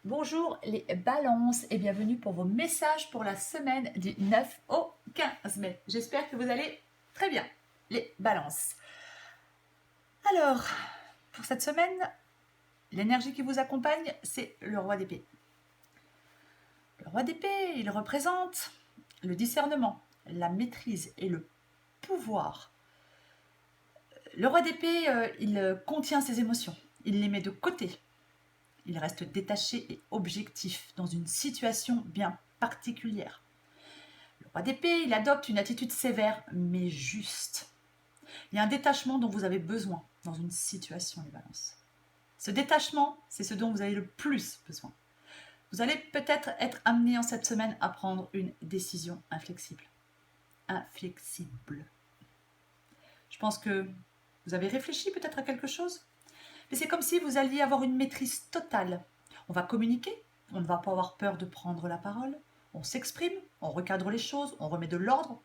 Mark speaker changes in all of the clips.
Speaker 1: Bonjour les balances et bienvenue pour vos messages pour la semaine du 9 au 15 mai. J'espère que vous allez très bien, les balances. Alors, pour cette semaine, l'énergie qui vous accompagne, c'est le roi d'épée. Le roi d'épée, il représente le discernement, la maîtrise et le pouvoir. Le roi d'épée, il contient ses émotions, il les met de côté. Il reste détaché et objectif dans une situation bien particulière. Le roi d'épée, il adopte une attitude sévère mais juste. Il y a un détachement dont vous avez besoin dans une situation, les balances. Ce détachement, c'est ce dont vous avez le plus besoin. Vous allez peut-être être amené en cette semaine à prendre une décision inflexible. Inflexible. Je pense que vous avez réfléchi peut-être à quelque chose, mais c'est comme si vous alliez avoir une maîtrise totale. On va communiquer, on ne va pas avoir peur de prendre la parole, on s'exprime, on recadre les choses, on remet de l'ordre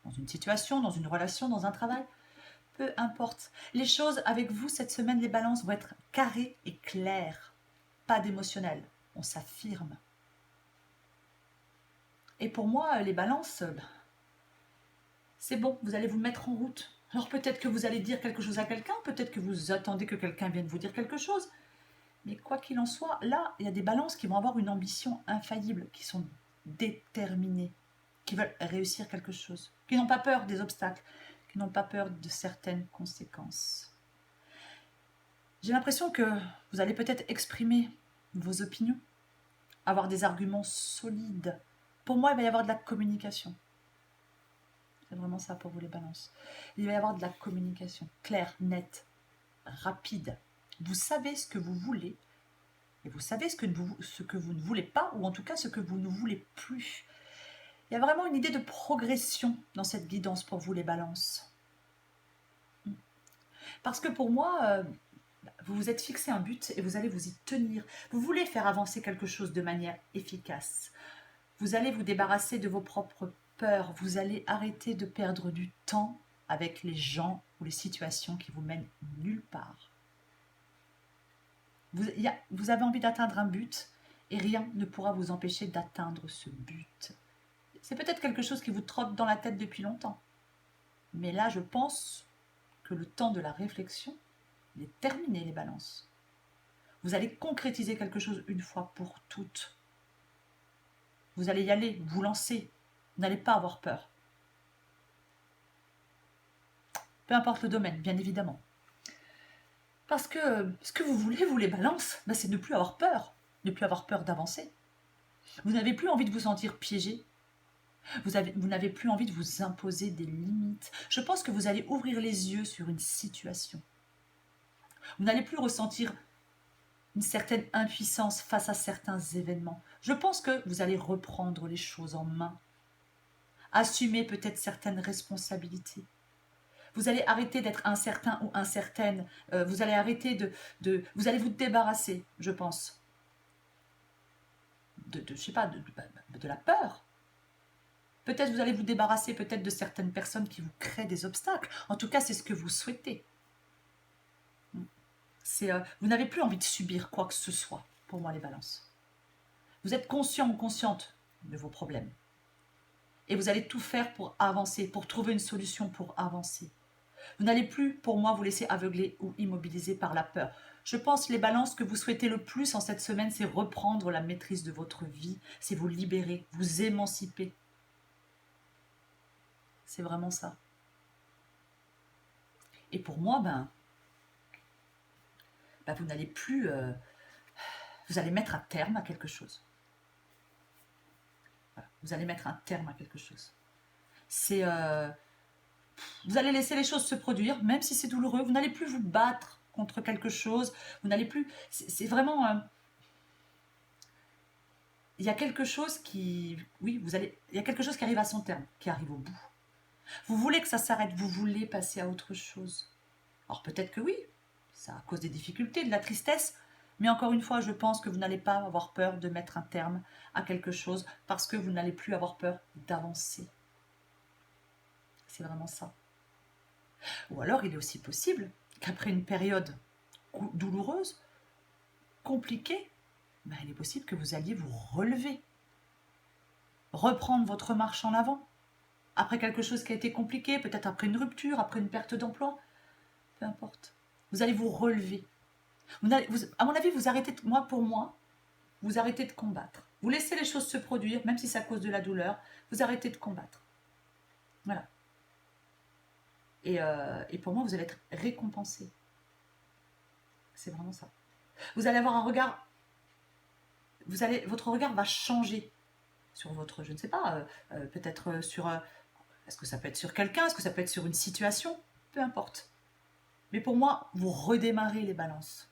Speaker 1: dans une situation, dans une relation, dans un travail. Peu importe. Les choses avec vous cette semaine, les balances, vont être carrées et claires. Pas d'émotionnel. On s'affirme. Et pour moi, les balances, c'est bon, vous allez vous mettre en route. Alors peut-être que vous allez dire quelque chose à quelqu'un, peut-être que vous attendez que quelqu'un vienne vous dire quelque chose. Mais quoi qu'il en soit, là, il y a des balances qui vont avoir une ambition infaillible, qui sont déterminées, qui veulent réussir quelque chose, qui n'ont pas peur des obstacles, qui n'ont pas peur de certaines conséquences. J'ai l'impression que vous allez peut-être exprimer vos opinions, avoir des arguments solides. Pour moi, il va y avoir de la communication. C'est vraiment ça pour vous les balances. Il va y avoir de la communication claire, nette, rapide. Vous savez ce que vous voulez et vous savez ce que vous ne voulez pas, ou en tout cas ce que vous ne voulez plus. Il y a vraiment une idée de progression dans cette guidance pour vous les balances. Parce que pour moi, vous vous êtes fixé un but et vous allez vous y tenir. Vous voulez faire avancer quelque chose de manière efficace. Vous allez vous débarrasser de vos propres peurs. Vous allez arrêter de perdre du temps avec les gens ou les situations qui vous mènent nulle part. Vous avez envie d'atteindre un but et rien ne pourra vous empêcher d'atteindre ce but. C'est peut-être quelque chose qui vous trotte dans la tête depuis longtemps. Mais là, je pense que le temps de la réflexion, il est terminé, les balances. Vous allez concrétiser quelque chose une fois pour toutes. Vous allez y aller, vous lancer. Vous n'allez pas avoir peur. Peu importe le domaine, bien évidemment. Parce que ce que vous voulez, vous les balances, c'est ne plus avoir peur. Ne plus avoir peur d'avancer. Vous n'avez plus envie de vous sentir piégé. Vous n'avez plus envie de vous imposer des limites. Je pense que vous allez ouvrir les yeux sur une situation. Vous n'allez plus ressentir une certaine impuissance face à certains événements. Je pense que vous allez reprendre les choses en main. Assumer peut-être certaines responsabilités. Vous allez arrêter d'être incertain ou incertaine. Vous allez arrêter vous allez vous débarrasser, je pense, je sais pas, de la peur. Peut-être vous allez vous débarrasser peut-être de certaines personnes qui vous créent des obstacles. En tout cas, c'est ce que vous souhaitez. Vous n'avez plus envie de subir quoi que ce soit, pour moi, les balances. Vous êtes conscient ou consciente de vos problèmes. Et vous allez tout faire pour avancer, pour trouver une solution pour avancer. Vous n'allez plus, pour moi, vous laisser aveugler ou immobiliser par la peur. Je pense, les balances, que vous souhaitez le plus en cette semaine, c'est reprendre la maîtrise de votre vie, c'est vous libérer, vous émanciper. C'est vraiment ça. Et pour moi, vous n'allez plus... vous allez mettre un terme à quelque chose. Voilà. Vous allez mettre un terme à quelque chose. Vous allez laisser les choses se produire, même si c'est douloureux. Vous n'allez plus vous battre contre quelque chose. Vous n'allez plus... C'est vraiment... il y a quelque chose qui... Oui, il y a quelque chose qui arrive à son terme, qui arrive au bout. Vous voulez que ça s'arrête, vous voulez passer à autre chose. Alors peut-être que oui, ça à cause des difficultés, de la tristesse, mais encore une fois, je pense que vous n'allez pas avoir peur de mettre un terme à quelque chose parce que vous n'allez plus avoir peur d'avancer. C'est vraiment ça. Ou alors, il est aussi possible qu'après une période douloureuse, compliquée, ben, il est possible que vous alliez vous relever, reprendre votre marche en avant, après quelque chose qui a été compliqué, peut-être après une rupture, après une perte d'emploi, peu importe. Vous allez vous relever. À mon avis, vous arrêtez, pour moi, vous arrêtez de combattre. Vous laissez les choses se produire, même si ça cause de la douleur, vous arrêtez de combattre. Voilà. Et pour moi, vous allez être récompensé. C'est vraiment ça. Vous allez avoir un regard, votre regard va changer sur votre, je ne sais pas, peut-être sur, est-ce que ça peut être sur quelqu'un, est-ce que ça peut être sur une situation, peu importe. Mais pour moi, vous redémarrez les balances.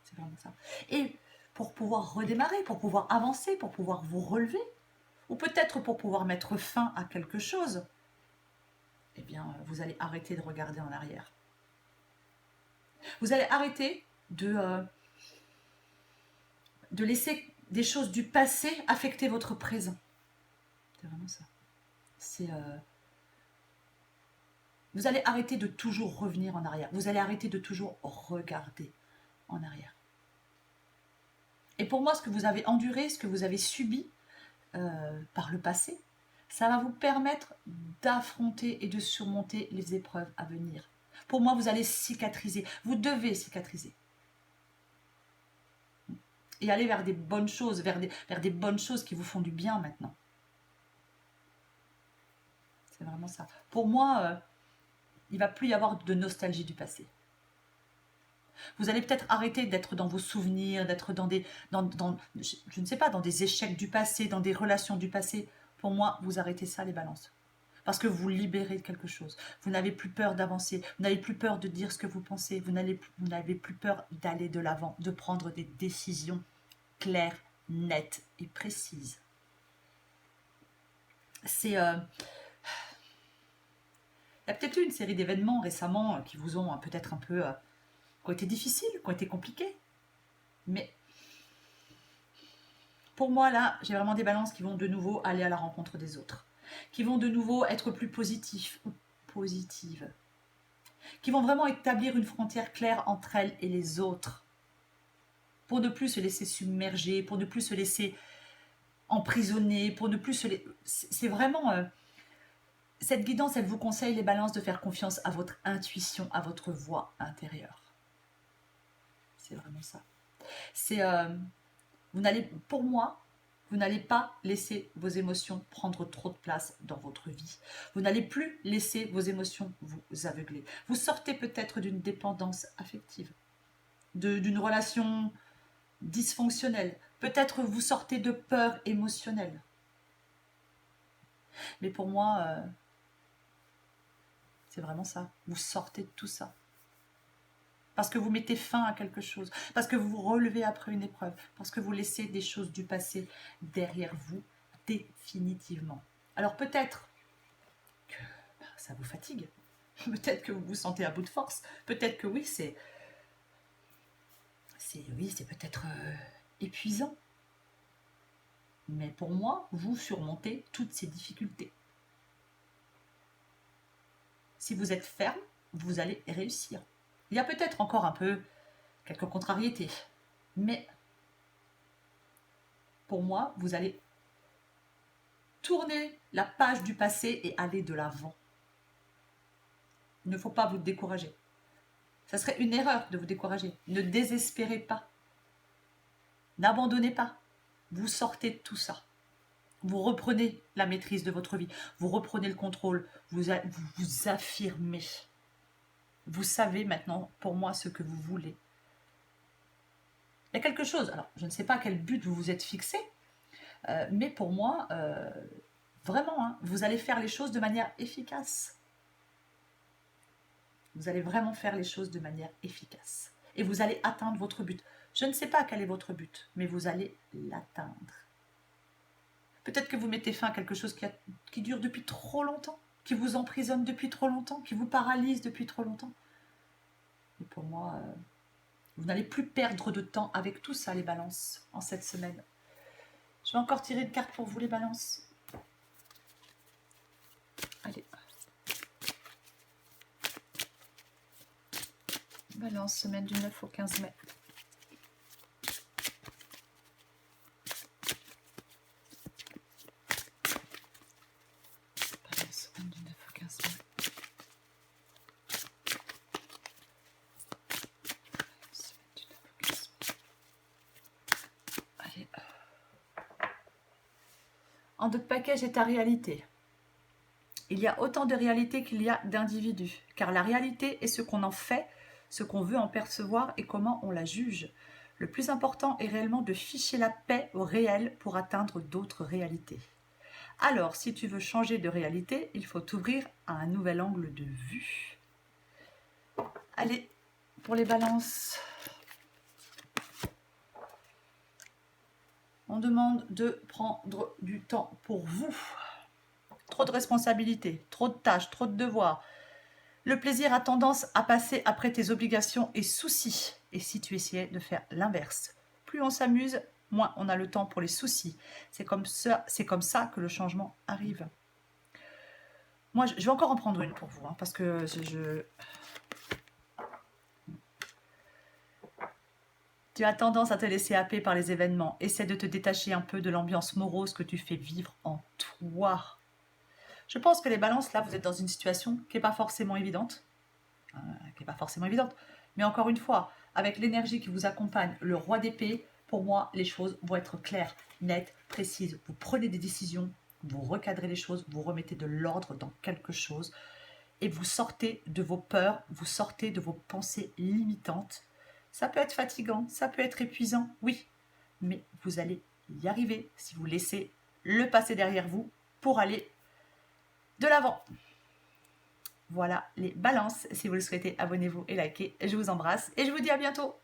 Speaker 1: C'est vraiment ça. Et pour pouvoir redémarrer, pour pouvoir avancer, pour pouvoir vous relever, ou peut-être pour pouvoir mettre fin à quelque chose, eh bien, vous allez arrêter de regarder en arrière. Vous allez arrêter de laisser des choses du passé affecter votre présent. C'est vraiment ça. Vous allez arrêter de toujours revenir en arrière. Vous allez arrêter de toujours regarder en arrière. Et pour moi, ce que vous avez enduré, ce que vous avez subi par le passé, ça va vous permettre d'affronter et de surmonter les épreuves à venir. Pour moi, vous allez cicatriser. Vous devez cicatriser. Et aller vers des bonnes choses, vers des bonnes choses qui vous font du bien maintenant. C'est vraiment ça. Pour moi, il ne va plus y avoir de nostalgie du passé. Vous allez peut-être arrêter d'être dans vos souvenirs, d'être dans je ne sais pas, dans des échecs du passé, dans des relations du passé. Pour moi, vous arrêtez ça, les balances. Parce que vous libérez de quelque chose. Vous n'avez plus peur d'avancer. Vous n'avez plus peur de dire ce que vous pensez. Vous n'avez plus peur d'aller de l'avant, de prendre des décisions claires, nettes et précises. Il y a peut-être eu une série d'événements récemment qui vous ont peut-être un peu... qui ont été difficiles, qui ont été compliqués. Mais pour moi, là, j'ai vraiment des balances qui vont de nouveau aller à la rencontre des autres. Qui vont de nouveau être plus positifs ou positives. Qui vont vraiment établir une frontière claire entre elles et les autres. Pour ne plus se laisser submerger, pour ne plus se laisser emprisonner, pour ne plus se laisser... C'est vraiment... Cette guidance, elle vous conseille, les balances, de faire confiance à votre intuition, à votre voix intérieure. C'est vraiment ça. Pour moi, vous n'allez pas laisser vos émotions prendre trop de place dans votre vie. Vous n'allez plus laisser vos émotions vous aveugler. Vous sortez peut-être d'une dépendance affective, d'une relation dysfonctionnelle. Peut-être vous sortez de peur émotionnelle. Mais pour moi, c'est vraiment ça. Vous sortez de tout ça. Parce que vous mettez fin à quelque chose, parce que vous vous relevez après une épreuve, parce que vous laissez des choses du passé derrière vous définitivement. Alors peut-être que ça vous fatigue, peut-être que vous vous sentez à bout de force, peut-être que oui, c'est peut-être épuisant. Mais pour moi, vous surmontez toutes ces difficultés. Si vous êtes ferme, vous allez réussir. Il y a peut-être encore un peu quelques contrariétés, mais pour moi, vous allez tourner la page du passé et aller de l'avant. Il ne faut pas vous décourager. Ça serait une erreur de vous décourager. Ne désespérez pas. N'abandonnez pas. Vous sortez de tout ça. Vous reprenez la maîtrise de votre vie. Vous reprenez le contrôle. Vous vous affirmez. Vous savez maintenant, pour moi, ce que vous voulez. Il y a quelque chose, alors je ne sais pas à quel but vous vous êtes fixé, mais pour moi, vraiment, vous allez faire les choses de manière efficace. Vous allez vraiment faire les choses de manière efficace. Et vous allez atteindre votre but. Je ne sais pas quel est votre but, mais vous allez l'atteindre. Peut-être que vous mettez fin à quelque chose qui dure depuis trop longtemps, qui vous emprisonne depuis trop longtemps, qui vous paralyse depuis trop longtemps. Et pour moi, vous n'allez plus perdre de temps avec tout ça, les balances, en cette semaine. Je vais encore tirer une carte pour vous, les balances. Allez. Balance, semaine du 9 au 15 mai. en d'autres package est ta réalité. Il y a autant de réalité qu'il y a d'individus, car la réalité est ce qu'on en fait, ce qu'on veut en percevoir et comment on la juge. Le plus important est réellement de ficher la paix au réel pour atteindre d'autres réalités. Alors, si tu veux changer de réalité, il faut t'ouvrir à un nouvel angle de vue. Allez, pour les balances, on demande de prendre du temps pour vous. Trop de responsabilités, trop de tâches, trop de devoirs. Le plaisir a tendance à passer après tes obligations et soucis. Et si tu essayais de faire l'inverse, plus on s'amuse, moins on a le temps pour les soucis. C'est comme ça que le changement arrive. Moi, je vais encore en prendre une pour vous, hein, parce que tu as tendance à te laisser happer par les événements. Essaie de te détacher un peu de l'ambiance morose que tu fais vivre en toi. Je pense que les balances, là, vous êtes dans une situation qui n'est pas forcément évidente. Mais encore une fois, avec l'énergie qui vous accompagne, le roi d'épée, pour moi, les choses vont être claires, nettes, précises. Vous prenez des décisions, vous recadrez les choses, vous remettez de l'ordre dans quelque chose et vous sortez de vos peurs, vous sortez de vos pensées limitantes. Ça peut être fatigant, ça peut être épuisant, oui, mais vous allez y arriver si vous laissez le passé derrière vous pour aller de l'avant. Voilà les balances. Si vous le souhaitez, abonnez-vous et likez. Je vous embrasse et je vous dis à bientôt.